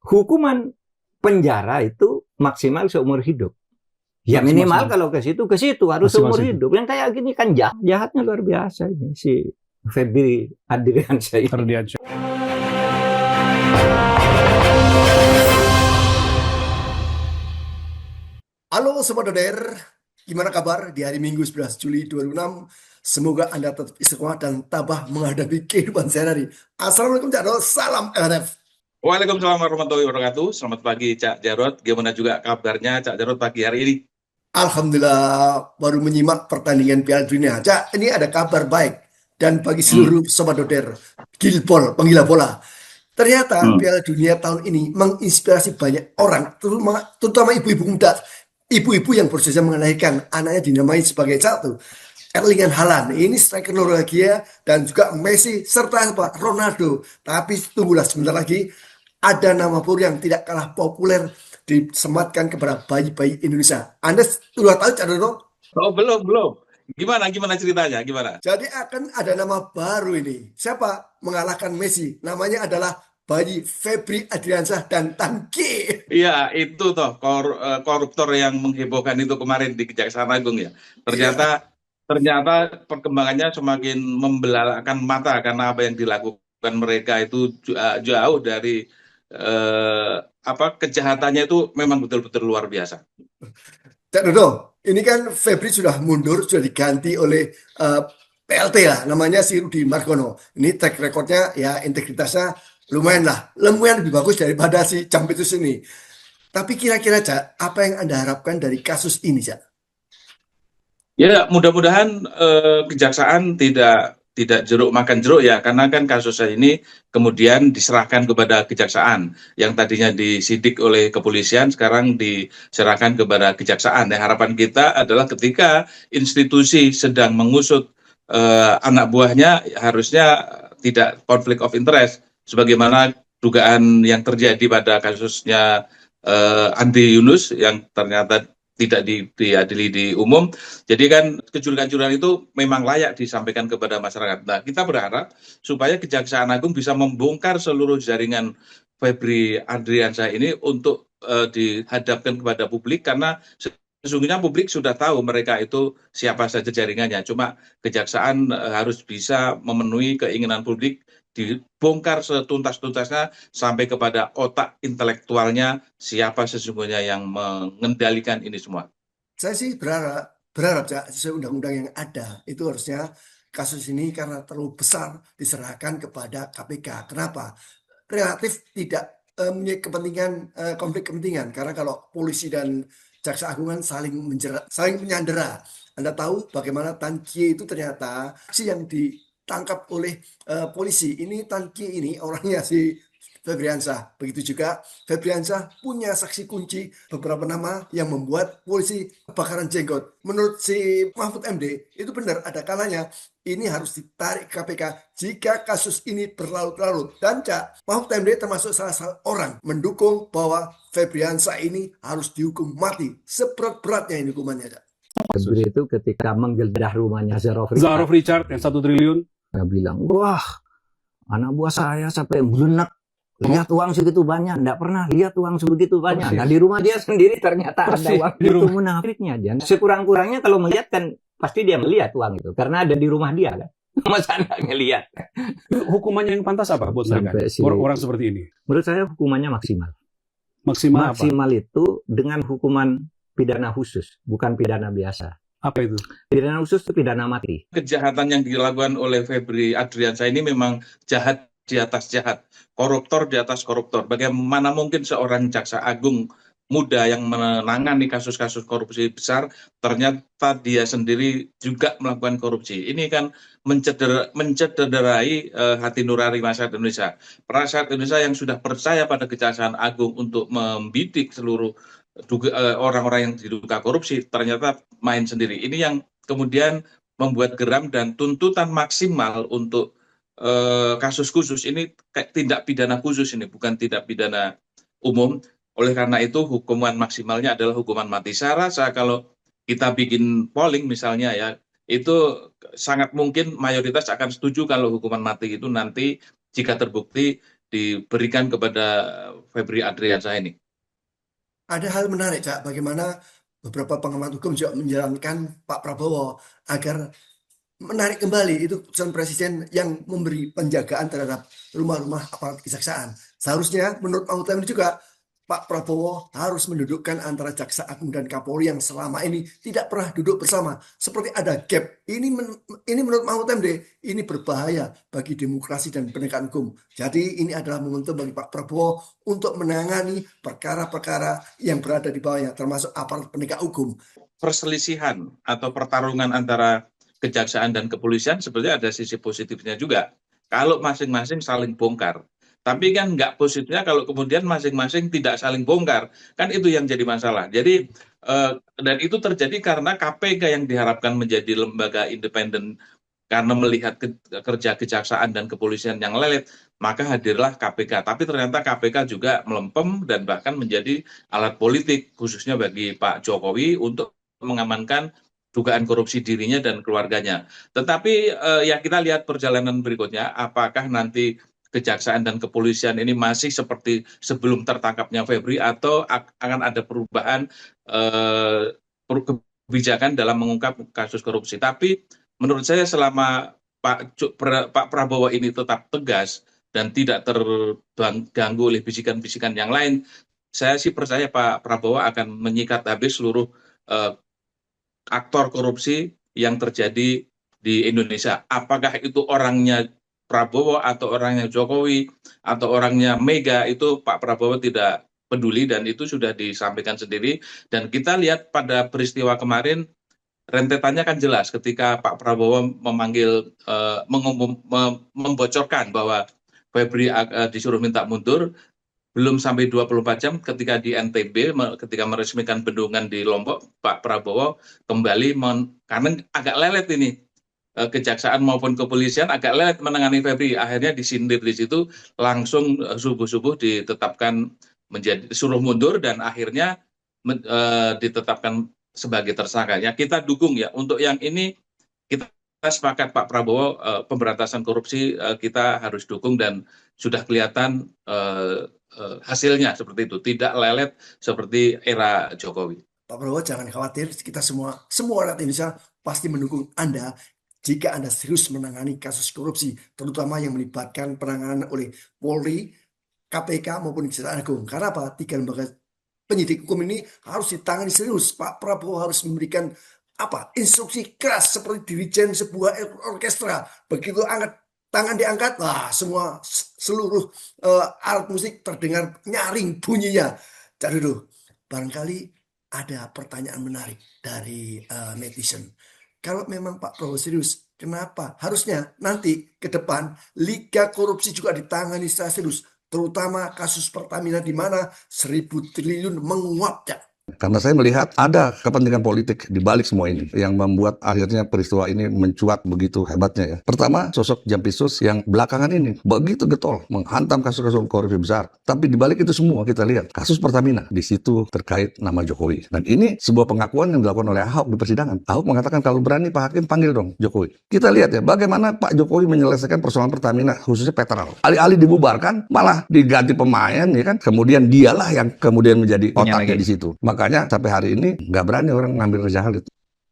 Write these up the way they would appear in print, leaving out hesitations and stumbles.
hukuman penjara itu maksimal seumur hidup. Ya minimal kalau ke situ harus seumur hidup. Yang kayak gini kan jahatnya luar biasa ini si Febri Adriansyah ini. Halo Sobat Doder, gimana kabar di hari Minggu 11 Juli 2006? Semoga Anda tetap istiqomah dan tabah menghadapi kehidupan sehari-hari. Assalamualaikum Cak Dol, salam LNF. Waalaikumsalam warahmatullahi wabarakatuh. Selamat pagi Cak Jarod. Gimana juga kabarnya Cak Jarod pagi hari ini? Alhamdulillah baru menyimak pertandingan Piala Dunia. Cak, ini ada kabar baik dan bagi seluruh Sobat Doder, Gilpol, penggila bola. Ternyata Piala Dunia tahun ini menginspirasi banyak orang, terutama ibu-ibu muda, ibu-ibu yang berusaha melahirkan anaknya dinamai sebagai satu Erling Haaland, ini striker Norwegia, dan juga Messi serta Ronaldo. Tapi tunggulah sebentar lagi, ada nama baru yang tidak kalah populer disematkan kepada bayi-bayi Indonesia. Anda sudah tahu Cak Dodo? Oh, belum. Gimana ceritanya? Gimana? Jadi akan ada nama baru ini. Siapa mengalahkan Messi? Namanya adalah bayi Febri Adriansyah dan Tanki. Iya, itu toh koruptor yang menghebohkan itu kemarin di Kejaksaan Agung ya. Ternyata perkembangannya semakin membelalakkan mata karena apa yang dilakukan mereka itu jauh dari kejahatannya itu memang betul-betul luar biasa. Cak Dodo, ini kan Febri sudah mundur, sudah diganti oleh PLT lah, namanya si Rudi Margono. Ini track recordnya ya integritasnya lumayan lebih bagus daripada si Campitus ini. Tapi kira-kira Cak, apa yang Anda harapkan dari kasus ini Cak? Ya, mudah-mudahan kejaksaan tidak jeruk makan jeruk ya, karena kan kasus ini kemudian diserahkan kepada kejaksaan yang tadinya disidik oleh kepolisian sekarang diserahkan kepada kejaksaan. Dan harapan kita adalah ketika institusi sedang mengusut anak buahnya harusnya tidak konflik of interest sebagaimana dugaan yang terjadi pada kasusnya Andi Yunus yang ternyata tidak diadili di umum. Jadi kan kecurangan itu memang layak disampaikan kepada masyarakat. Nah, kita berharap supaya Kejaksaan Agung bisa membongkar seluruh jaringan Febri Adriansyah ini untuk dihadapkan kepada publik, karena sesungguhnya publik sudah tahu mereka itu siapa saja jaringannya. Cuma Kejaksaan harus bisa memenuhi keinginan publik, dibongkar setuntas-tuntasnya sampai kepada otak intelektualnya siapa sesungguhnya yang mengendalikan ini semua. Saya sih berharap Cak, sesuai undang-undang yang ada itu harusnya kasus ini karena terlalu besar diserahkan kepada KPK. Kenapa? Relatif tidak punya kepentingan, konflik kepentingan, karena kalau polisi dan jaksa agung kan saling menyandera. Anda tahu bagaimana Tan Kie itu ternyata aksi yang ditangkap oleh polisi ini, Tan Kie ini orangnya si Febriansyah. Begitu juga Febriansyah punya saksi kunci beberapa nama yang membuat polisi kebakaran jenggot. Menurut si Mahfud MD itu benar, ada kalanya ini harus ditarik KPK jika kasus ini berlarut-larut. Dan Cak, Mahfud MD termasuk salah satu orang mendukung bahwa Febriansyah ini harus dihukum mati. Seberat-beratnya ini hukumannya Cak. Febri itu ketika menggeledah rumahnya Zarof Richard yang 1 triliun, dia bilang, wah anak buah saya sampai belenak. Lihat uang segitu banyak, enggak pernah lihat uang sebegitu banyak. Nah di rumah dia sendiri ternyata ada uang itu. Munafiknya dia. Sekurang-kurangnya kalau melihat kan pasti dia melihat uang itu karena ada di rumah dia kan. Masa enggak ngelihat? Hukumannya yang pantas apa buat mereka? Orang seperti ini. Menurut saya hukumannya maksimal. Maksimal itu dengan hukuman pidana khusus, bukan pidana biasa. Apa itu? Pidana khusus itu pidana mati. Kejahatan yang dilakukan oleh Febri Adriansyah ini memang jahat di atas jahat, koruptor di atas koruptor. Bagaimana mungkin seorang jaksa agung muda yang menangani kasus-kasus korupsi besar, ternyata dia sendiri juga melakukan korupsi. Ini kan mencederai hati nurani masyarakat Indonesia. Masyarakat Indonesia yang sudah percaya pada Kejaksaan Agung untuk membidik seluruh orang-orang yang diduga korupsi, ternyata main sendiri. Ini yang kemudian membuat geram, dan tuntutan maksimal untuk kasus khusus ini tindak pidana khusus, ini bukan tindak pidana umum. Oleh karena itu hukuman maksimalnya adalah hukuman mati. Saya rasa kalau kita bikin polling misalnya ya, itu sangat mungkin mayoritas akan setuju kalau hukuman mati itu nanti jika terbukti diberikan kepada Febri Adriansyah ini? Ada hal menarik, Cak, bagaimana beberapa pengamat hukum juga menjalankan Pak Prabowo agar menarik kembali itu keputusan presiden yang memberi penjagaan terhadap rumah-rumah aparat kejaksaan. Seharusnya menurut Pak Utami juga Pak Prabowo harus mendudukkan antara Jaksa Agung dan Kapolri yang selama ini tidak pernah duduk bersama. Seperti ada gap. Ini menurut Pak Utami ini berbahaya bagi demokrasi dan penegakan hukum. Jadi ini adalah momentum bagi Pak Prabowo untuk menangani perkara-perkara yang berada di bawahnya, termasuk aparat penegak hukum. Perselisihan atau pertarungan antara kejaksaan dan kepolisian sebenarnya ada sisi positifnya juga. Kalau masing-masing saling bongkar. Tapi kan nggak positifnya kalau kemudian masing-masing tidak saling bongkar. Kan itu yang jadi masalah. Jadi, dan itu terjadi karena KPK yang diharapkan menjadi lembaga independen karena melihat kerja kejaksaan dan kepolisian yang lelet, maka hadirlah KPK. Tapi ternyata KPK juga melempem dan bahkan menjadi alat politik, khususnya bagi Pak Jokowi untuk mengamankan dugaan korupsi dirinya dan keluarganya. Tetapi ya kita lihat perjalanan berikutnya, apakah nanti kejaksaan dan kepolisian ini masih seperti sebelum tertangkapnya Febri atau akan ada perubahan kebijakan dalam mengungkap kasus korupsi. Tapi menurut saya selama Pak Prabowo ini tetap tegas dan tidak terganggu oleh bisikan-bisikan yang lain, saya sih percaya Pak Prabowo akan menyikat habis seluruh aktor korupsi yang terjadi di Indonesia. Apakah itu orangnya Prabowo atau orangnya Jokowi atau orangnya Mega, itu Pak Prabowo tidak peduli dan itu sudah disampaikan sendiri. Dan kita lihat pada peristiwa kemarin rentetannya kan jelas ketika Pak Prabowo memanggil membocorkan bahwa Febri disuruh minta mundur. Belum sampai 24 jam ketika di NTB, ketika meresmikan bendungan di Lombok, Pak Prabowo kembali karena agak lelet ini, kejaksaan maupun kepolisian agak lelet menangani Febri. Akhirnya disindir di situ, langsung subuh-subuh ditetapkan menjadi suruh mundur dan akhirnya ditetapkan sebagai tersangka. Ya kita dukung ya untuk yang ini, kita sepakat Pak Prabowo pemberantasan korupsi kita harus dukung dan sudah kelihatan hasilnya seperti itu, tidak lelet seperti era Jokowi. Pak Prabowo jangan khawatir, kita semua rakyat Indonesia pasti mendukung Anda jika Anda serius menangani kasus korupsi, terutama yang melibatkan penanganan oleh Polri, KPK maupun Kejaksaan Agung. Karena apa? 3 lembaga penyidik hukum ini harus ditangani serius. Pak Prabowo harus memberikan instruksi keras seperti dirijen sebuah orkestra. Begitu tangan diangkat, semua seluruh alat musik terdengar nyaring bunyinya. Jadi dulu, barangkali ada pertanyaan menarik dari netizen. Kalau memang Pak Prabowo serius, kenapa harusnya nanti ke depan liga korupsi juga ditangani secara serius, terutama kasus Pertamina di mana 1.000 triliun menguap, ya? Karena saya melihat ada kepentingan politik di balik semua ini yang membuat akhirnya peristiwa ini mencuat begitu hebatnya ya. Pertama, sosok Jampitsus yang belakangan ini begitu getol menghantam kasus-kasus korupsi besar. Tapi di balik itu semua kita lihat kasus Pertamina di situ terkait nama Jokowi. Dan ini sebuah pengakuan yang dilakukan oleh Ahok di persidangan. Ahok mengatakan kalau berani Pak Hakim panggil dong Jokowi. Kita lihat ya bagaimana Pak Jokowi menyelesaikan persoalan Pertamina khususnya Petrol. Alih-alih dibubarkan malah diganti pemain ya kan. Kemudian dialah yang kemudian menjadi otaknya di situ. Makanya sampai hari ini nggak berani orang ngambil Reza Khalid.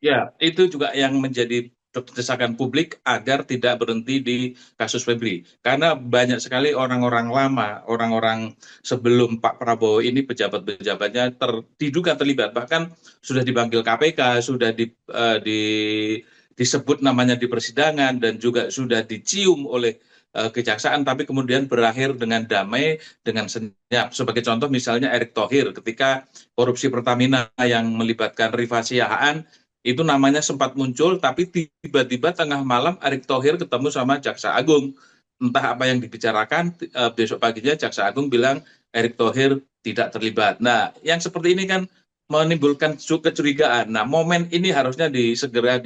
Ya, itu juga yang menjadi desakan publik agar tidak berhenti di kasus Febri. Karena banyak sekali orang-orang lama, orang-orang sebelum Pak Prabowo ini pejabat-pejabatnya diduga terlibat. Bahkan sudah dipanggil KPK, sudah disebut namanya di persidangan dan juga sudah dicium oleh kejaksaan, tapi kemudian berakhir dengan damai, dengan senyap. Sebagai contoh misalnya Erick Thohir ketika korupsi Pertamina yang melibatkan Rifa Siahaan, itu namanya sempat muncul, tapi tiba-tiba tengah malam Erick Thohir ketemu sama Jaksa Agung. Entah apa yang dibicarakan, besok paginya Jaksa Agung bilang Erick Thohir tidak terlibat. Nah, yang seperti ini kan menimbulkan kecurigaan. Nah, momen ini harusnya segera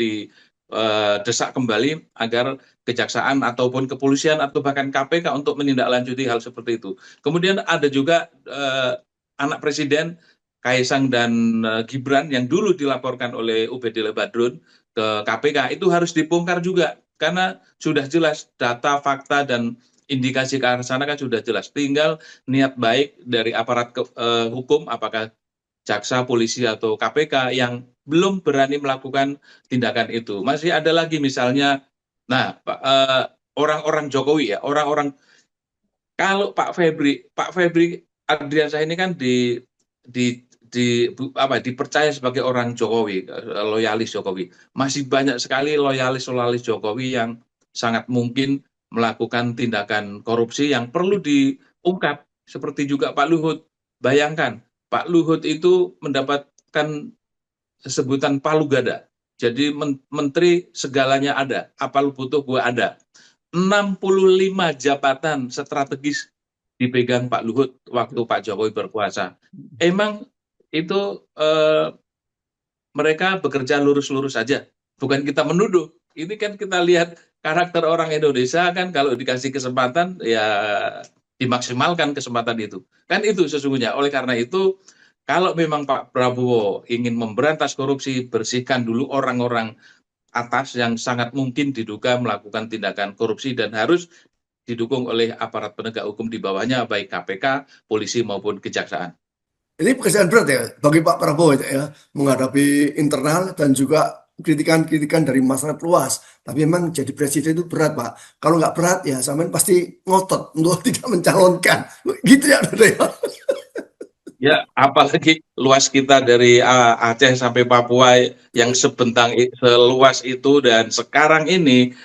desak kembali agar kejaksaan ataupun kepolisian atau bahkan KPK untuk menindaklanjuti hal seperti itu. Kemudian ada juga anak presiden Kaisang dan Gibran yang dulu dilaporkan oleh Ubedillah Badrun ke KPK itu harus dibongkar juga karena sudah jelas data, fakta dan indikasi ke arah sana kan sudah jelas. Tinggal niat baik dari aparat hukum, apakah jaksa, polisi, atau KPK yang belum berani melakukan tindakan itu. Masih ada lagi misalnya, nah orang-orang Jokowi ya, orang-orang, kalau Pak Febri Ardiansyah ini kan dipercaya sebagai orang Jokowi, loyalis Jokowi. Masih banyak sekali loyalis Jokowi yang sangat mungkin melakukan tindakan korupsi yang perlu diungkap. Seperti juga Pak Luhut. Bayangkan, Pak Luhut itu mendapatkan sebutan palu gada. Jadi menteri segalanya ada. Apa lu butuh, gue ada. 65 jabatan strategis dipegang Pak Luhut waktu Pak Jokowi berkuasa. Emang itu mereka bekerja lurus-lurus saja. Bukan kita menuduh. Ini kan kita lihat karakter orang Indonesia kan, kalau dikasih kesempatan ya dimaksimalkan kesempatan itu. Kan itu sesungguhnya. Oleh karena itu, kalau memang Pak Prabowo ingin memberantas korupsi, bersihkan dulu orang-orang atas yang sangat mungkin diduga melakukan tindakan korupsi dan harus didukung oleh aparat penegak hukum di bawahnya, baik KPK, polisi maupun kejaksaan. Ini pekerjaan berat ya bagi Pak Prabowo ya, menghadapi internal dan juga kritikan-kritikan dari masyarakat luas. Tapi memang jadi presiden itu berat, Pak. Kalau nggak berat ya sampean pasti ngotot untuk tidak mencalonkan. Gitu ya, Saudara ya. Ya, apalagi luas kita dari Aceh sampai Papua yang seluas itu, dan sekarang ini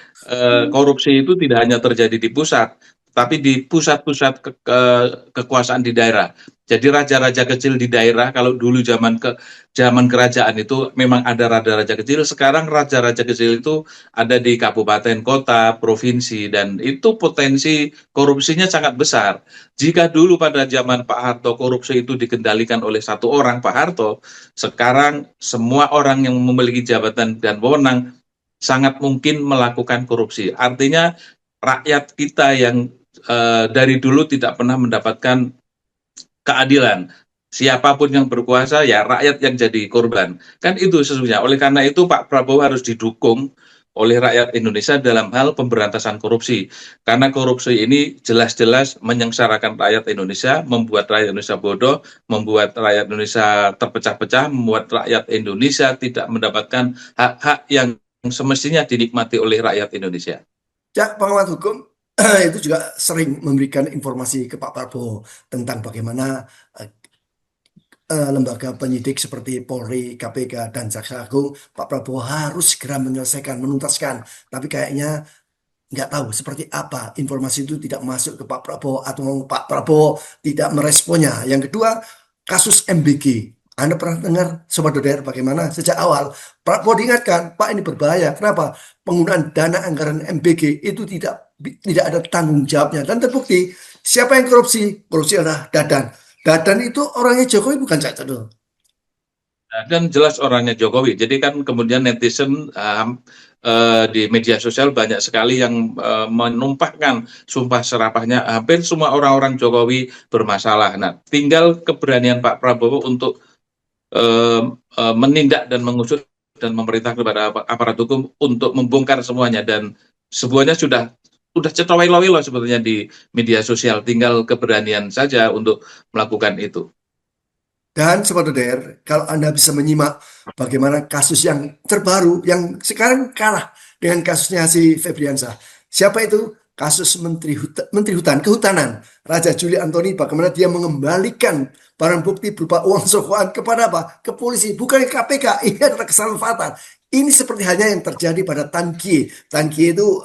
korupsi itu tidak hanya terjadi di pusat, tapi di pusat-pusat kekuasaan di daerah. Jadi raja-raja kecil di daerah, kalau dulu zaman kerajaan itu memang ada raja-raja kecil, sekarang raja-raja kecil itu ada di kabupaten, kota, provinsi, dan itu potensi korupsinya sangat besar. Jika dulu pada zaman Pak Harto korupsi itu dikendalikan oleh satu orang, Pak Harto, sekarang semua orang yang memiliki jabatan dan wewenang sangat mungkin melakukan korupsi. Artinya rakyat kita yang dari dulu tidak pernah mendapatkan keadilan. Siapapun yang berkuasa, ya rakyat yang jadi korban. Kan itu sesungguhnya. Oleh karena itu Pak Prabowo harus didukung oleh rakyat Indonesia dalam hal pemberantasan korupsi. Karena korupsi ini jelas-jelas menyengsarakan rakyat Indonesia, membuat rakyat Indonesia bodoh, membuat rakyat Indonesia terpecah-pecah, membuat rakyat Indonesia tidak mendapatkan hak-hak yang semestinya dinikmati oleh rakyat Indonesia. Cak pengamat hukum itu juga sering memberikan informasi ke Pak Prabowo tentang bagaimana lembaga penyidik seperti Polri, KPK, dan Jaksa Agung, Pak Prabowo harus segera menyelesaikan, menuntaskan. Tapi kayaknya nggak tahu seperti apa informasi itu tidak masuk ke Pak Prabowo atau Pak Prabowo tidak meresponnya. Yang kedua, kasus MBG. Anda pernah dengar, Sobat Doder, bagaimana sejak awal Prabowo diingatkan, Pak ini berbahaya. Kenapa? Penggunaan dana anggaran MBG itu tidak ada tanggung jawabnya. Dan terbukti, siapa yang korupsi? Korupsi adalah Dadan. Dadan itu orangnya Jokowi, bukan Cak Cendol. Dan jelas orangnya Jokowi. Jadi kan kemudian netizen di media sosial banyak sekali yang menumpahkan sumpah serapahnya, hampir semua orang-orang Jokowi bermasalah. Nah, tinggal keberanian Pak Prabowo untuk menindak dan mengusut dan memerintah kepada aparat hukum untuk membongkar semuanya, dan semuanya sudah cetowelo sebetulnya di media sosial, tinggal keberanian saja untuk melakukan itu. Dan Sobat Doder, kalau Anda bisa menyimak bagaimana kasus yang terbaru yang sekarang kalah dengan kasusnya si Febriansyah. Siapa itu? Kasus Menteri Kehutanan Raja Juli Antoni, bagaimana dia mengembalikan barang bukti berupa uang sogokan kepada apa? Ke polisi, bukan ke KPK. Ini adalah kesalahan fatal. Ini seperti halnya yang terjadi pada Tan Kie. Tan Kie itu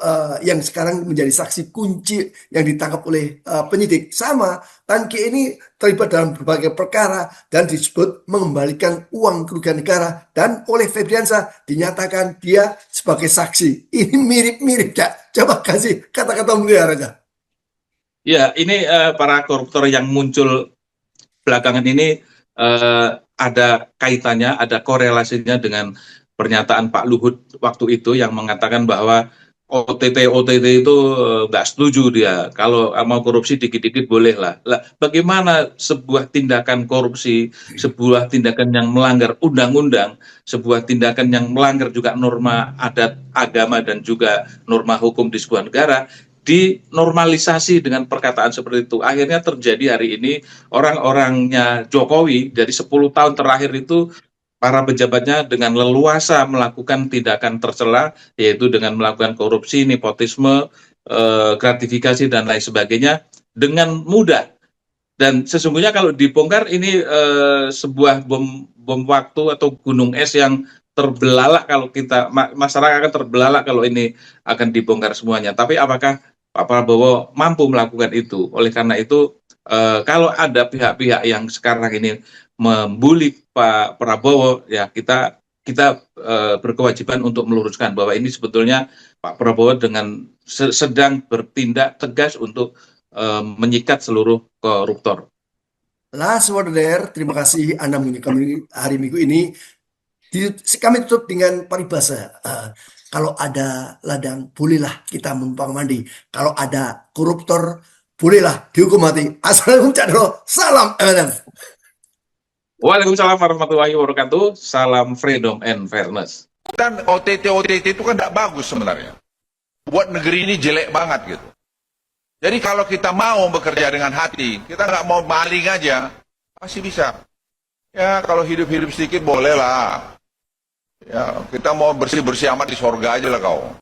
yang sekarang menjadi saksi kunci yang ditangkap oleh penyidik. Sama, Tan Kie ini terlibat dalam berbagai perkara dan disebut mengembalikan uang kerugian negara, dan oleh Febriansyah dinyatakan dia sebagai saksi. Ini mirip-mirip, Cak. Coba kasih kata-kata mulia aja. Ya, ini para koruptor yang muncul belakangan ini ada kaitannya, ada korelasinya dengan pernyataan Pak Luhut waktu itu yang mengatakan bahwa OTT itu nggak setuju dia. Kalau mau korupsi dikit-dikit boleh lah. Bagaimana sebuah tindakan korupsi, sebuah tindakan yang melanggar undang-undang, sebuah tindakan yang melanggar juga norma adat, agama, dan juga norma hukum di sebuah negara, dinormalisasi dengan perkataan seperti itu. Akhirnya terjadi hari ini orang-orangnya Jokowi dari 10 tahun terakhir itu para pejabatnya dengan leluasa melakukan tindakan tercela, yaitu dengan melakukan korupsi, nepotisme, gratifikasi dan lain sebagainya dengan mudah. Dan sesungguhnya kalau dibongkar ini sebuah bom waktu atau gunung es yang terbelalak kalau masyarakat akan terbelalak kalau ini akan dibongkar semuanya. Tapi apakah Pak Prabowo mampu melakukan itu? Oleh karena itu, kalau ada pihak-pihak yang sekarang ini membuli Pak Prabowo, ya kita berkewajiban untuk meluruskan bahwa ini sebetulnya Pak Prabowo dengan sedang bertindak tegas untuk menyikat seluruh koruptor. Last word there, terima kasih Anda menyaksikan hari Minggu ini. Kami tutup dengan paribasa. Kalau ada ladang, bolehlah kita menumpang mandi. Kalau ada koruptor, bolehlah dihukum mati. Assalamualaikum, salam MNF. Waalaikumsalam warahmatullahi wabarakatuh. Salam freedom and fairness. Dan OTT itu kan tidak bagus sebenarnya. Buat negeri ini jelek banget gitu. Jadi kalau kita mau bekerja dengan hati, kita nggak mau maling aja, masih bisa. Ya kalau hidup-hidup sedikit boleh lah. Ya kita mau bersih-bersih amat di sorga aja lah kau.